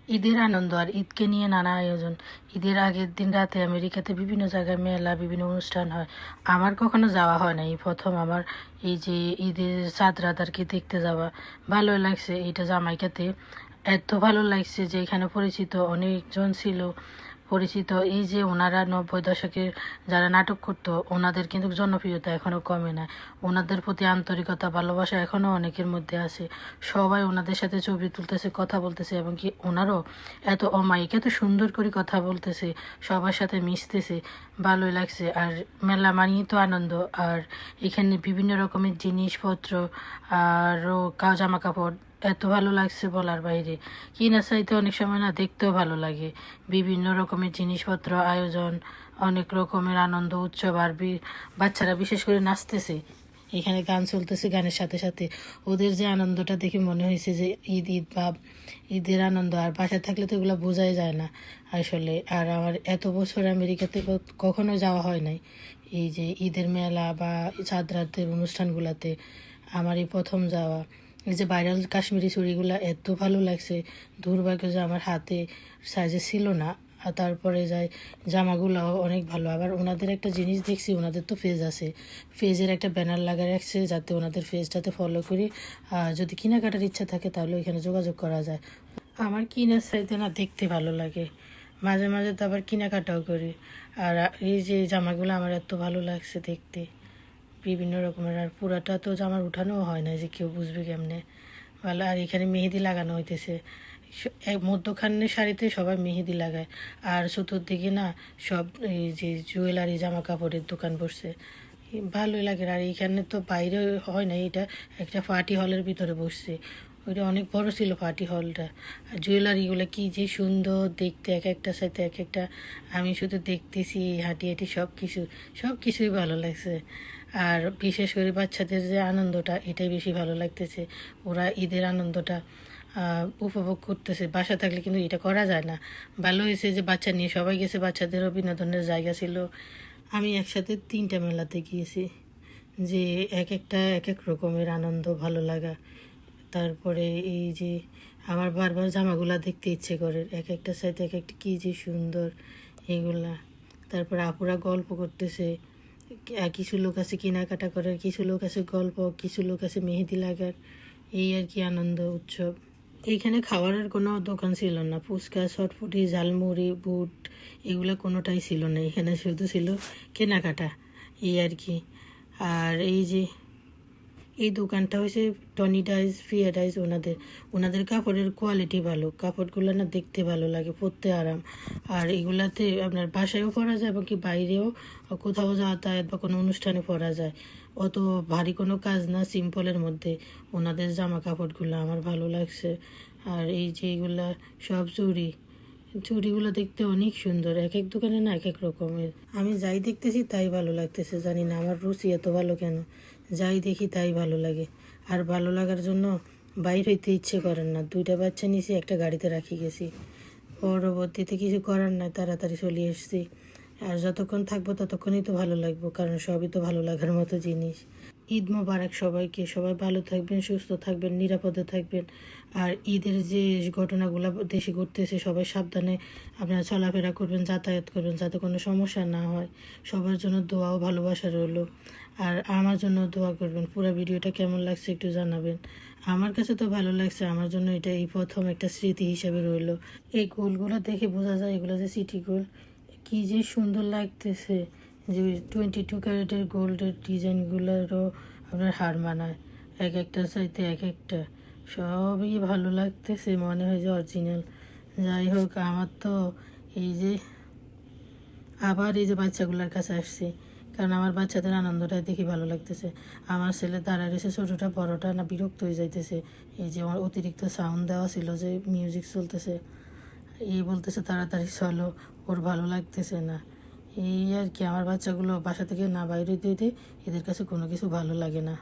ঈদের আনন্দ আর ঈদকে নিয়ে নানা আয়োজন। ঈদের আগের দিন রাতে আমেরিকাতে বিভিন্ন জায়গায় মেলা, বিভিন্ন অনুষ্ঠান হয়। আমার কখনো যাওয়া হয় না, এই প্রথম আমার এই যে ঈদের চাঁদ রাত আর কি দেখতে যাওয়া। ভালোই লাগছে। এটা জামাইকাতে এত ভালো লাগছে যে এখানে পরিচিত অনেকজন ছিল। পরিচিত এই যে ওনারা 90 দশকের যারা নাটক করতো, ওনাদের কিন্তু জনপ্রিয়তা এখনও কমে না। ওনাদের প্রতি আন্তরিকতা, ভালোবাসা এখনও অনেকের মধ্যে আছে। সবাই ওনাদের সাথে ছবি তুলতেছে, কথা বলতেছে, এবং কি ওনারও এত অমায়িক, এত সুন্দর করে কথা বলতেছে, সবার সাথে মিশতেছে। ভালোই লাগছে। আর মেলা মানেই তো আনন্দ। আর এখানে বিভিন্ন রকমের জিনিসপত্র, আরও জামা কাপড় এত ভালো লাগছে বলার বাইরে। কিনা চাইতে অনেক সময় না দেখতেও ভালো লাগে। বিভিন্ন রকমের জিনিসপত্র, আয়োজন, অনেক রকমের আনন্দ উৎসব। আর বাচ্চারা বিশেষ করে নাচতেছে, এখানে গান চলতেছে, গানের সাথে সাথে ওদের যে আনন্দটা দেখে মনে হয়েছে যে ঈদ ঈদ ভাব, ঈদের আনন্দ। আর বাসায় থাকলে তো এগুলো বোঝাই যায় না আসলে। আর আমার এত বছর আমেরিকাতে কখনো যাওয়া হয় নাই এই যে ঈদের মেলা বা চাঁদ রাতের অনুষ্ঠানগুলোতে। আমার এই প্রথম যাওয়া। এই যে ভাইরাল কাশ্মীরি চুড়িগুলো এত ভালো লাগছে। দুর্ভাগ্য যে আমার হাতে সাইজে ছিল না। আর তারপরে যাই জামাগুলোও অনেক ভালো। আবার ওনাদের একটা জিনিস দেখছি, ওনাদের তো পেজ আছে, পেজের একটা ব্যানার লাগা রাখছে যাতে ওনাদের পেজটাতে ফলো করি যদি কেনাকাটার ইচ্ছা থাকে তাহলে ওইখানে যোগাযোগ করা যায়। আমার কেনার চাইতে না দেখতে ভালো লাগে। মাঝে মাঝে তো আবার কেনাকাটাও করি। আর এই যে জামাগুলো আমার এত ভালো লাগছে দেখতে, বিভিন্ন রকমের। আর পুরাটা তো জামার উঠানোও হয় না, যে কেউ বুঝবে কেমনে। ভালো। আর এখানে মেহেদি লাগানো হইতেছে। মধ্যখানের শাড়িতে সবাই মেহেদি লাগায়। আর চতুর্দিকে না সব এই যে জুয়েলারি, জামা কাপড়ের দোকান বসছে। ভালোই লাগে। আর এইখানে তো বাইরে হয় না, এটা একটা পার্টি হলের ভিতরে বসছে। ওইটা অনেক বড় ছিল পার্টি হলটা। আর জুয়েলারিগুলো কি যে সুন্দর দেখতে, এক একটা সাথে এক একটা। আমি শুধু দেখতেছি, হাঁটি হাঁটি সব কিছুই ভালো লাগছে। আর বিশেষ করে বাচ্চাদের যে আনন্দটা, এটাই বেশি ভালো লাগতেছে। ওরা ঈদের আনন্দটা উপভোগ করতেছে। বাসা থাকলে কিন্তু এটা করা যায় না। ভালো হয়েছে যে বাচ্চা নিয়ে সবাই গেছে, বাচ্চাদেরও বিনোদনের জায়গা ছিল। আমি একসাথে 3টা মেলাতে গিয়েছি, যে এক একটা এক এক রকমের আনন্দ, ভালো লাগা। তারপরে এই যে আমার বারবার জামাগুলা দেখতে ইচ্ছে করে, এক একটা সাইড এক একটা কী যে সুন্দর এগুলা। তারপর আপুরা গল্প করতেছে, কিছু লোক আছে কেনাকাটা করার, কিছু লোক আছে গল্প, কিছু লোক আছে মেহেদি লাগার। এই আর কি আনন্দ উৎসব। এইখানে খাবারের কোনো দোকান ছিল না। ফুচকা, চটপটি, ঝালমুড়ি, বুট এগুলো কোনোটাই ছিল না। এখানে শুধু ছিল কেনাকাটা, এই আর কি। আর এই যে এই দোকানটা হয়েছে টনি ডাইস, ফিয়া ডাইস। ওনাদের কাপড়ের কোয়ালিটি ভালো, কাপড়গুলো না দেখতে ভালো লাগে, পরতে আরাম। আর এগুলাতে আপনার বাসায়ও পরা যায় এবং কি বাইরেও কোথাও যাতায়াত বা কোনো অনুষ্ঠানে পরা যায়। অত ভারী কোনো কাজ না, সিম্পলের মধ্যে ওনাদের জামা কাপড়গুলো আমার ভালো লাগছে। আর এই যে এগুলা সব চুড়িগুলো দেখতে অনেক সুন্দর। এক এক দোকানে না এক এক রকমের। আমি যাই দেখতেছি তাই ভালো লাগতেছে, জানি না আমার রুচি এত ভালো কেন। যাই দেখি তাই ভালো লাগে। আর ভালো লাগার জন্য বাইর হইতে ইচ্ছে করেন না। 2টা বাচ্চা নিয়েছি, একটা গাড়িতে রাখি গেছি। পরবর্তীতে কিছু করার নাই, তাড়াতাড়ি চলে এসেছি। আর যতক্ষণ থাকবো ততক্ষণই তো ভালো লাগবো, কারণ সবই তো ভালো লাগার মতো জিনিস। ঈদ মোবারক সবাইকে। সবাই ভালো থাকবেন, সুস্থ থাকবেন, নিরাপদে থাকবেন। আর ঈদের যে ঘটনাগুলো দেশে ঘটতেছে, সবাই সাবধানে আপনারা চলাফেরা করবেন, যাতায়াত করবেন, যাতে কোনো সমস্যা না হয়। সবার জন্য দোয়া ও ভালোবাসা রইলো। আর আমার জন্য দোয়া করবেন। পুরো ভিডিওটা কেমন লাগছে একটু জানাবেন। আমার কাছে তো ভালো লাগছে। আমার জন্য এটা এই প্রথম একটা স্মৃতি হিসাবে রইলো। এই গোলগুলো দেখে বোঝা যায় এগুলো যে সিটি গোল। কি যে সুন্দর লাগতেছে, যে 22 ক্যারেটের গোল্ডের ডিজাইনগুলোরও আপনার হার মানায়। এক একটা চাইতে এক একটা সবই ভালো লাগতেছে, মনে হয় যে অরিজিনাল। যাই হোক, আমার তো এই যে আবার এই যে বাচ্চাগুলোর কাছে আসছি, কারণ আমার বাচ্চাদের আনন্দটা দেখে ভালো লাগতেছে। আমার ছেলে দাঁড়ায় রয়েছে, ছোটোটা বড়টা না বিরক্ত হয়ে যাইতেছে। এই যে আমার অতিরিক্ত সাউন্ড দেওয়া ছিল, যে মিউজিক চলতেছে, এই বলতেছে তাড়াতাড়ি চলো, ওর ভালো লাগতেছে না। এই আর কি। আমার বাচ্চাগুলো বাসা থেকে না বাইরে দিতে, এদের কাছে কোনো কিছু ভালো লাগে না।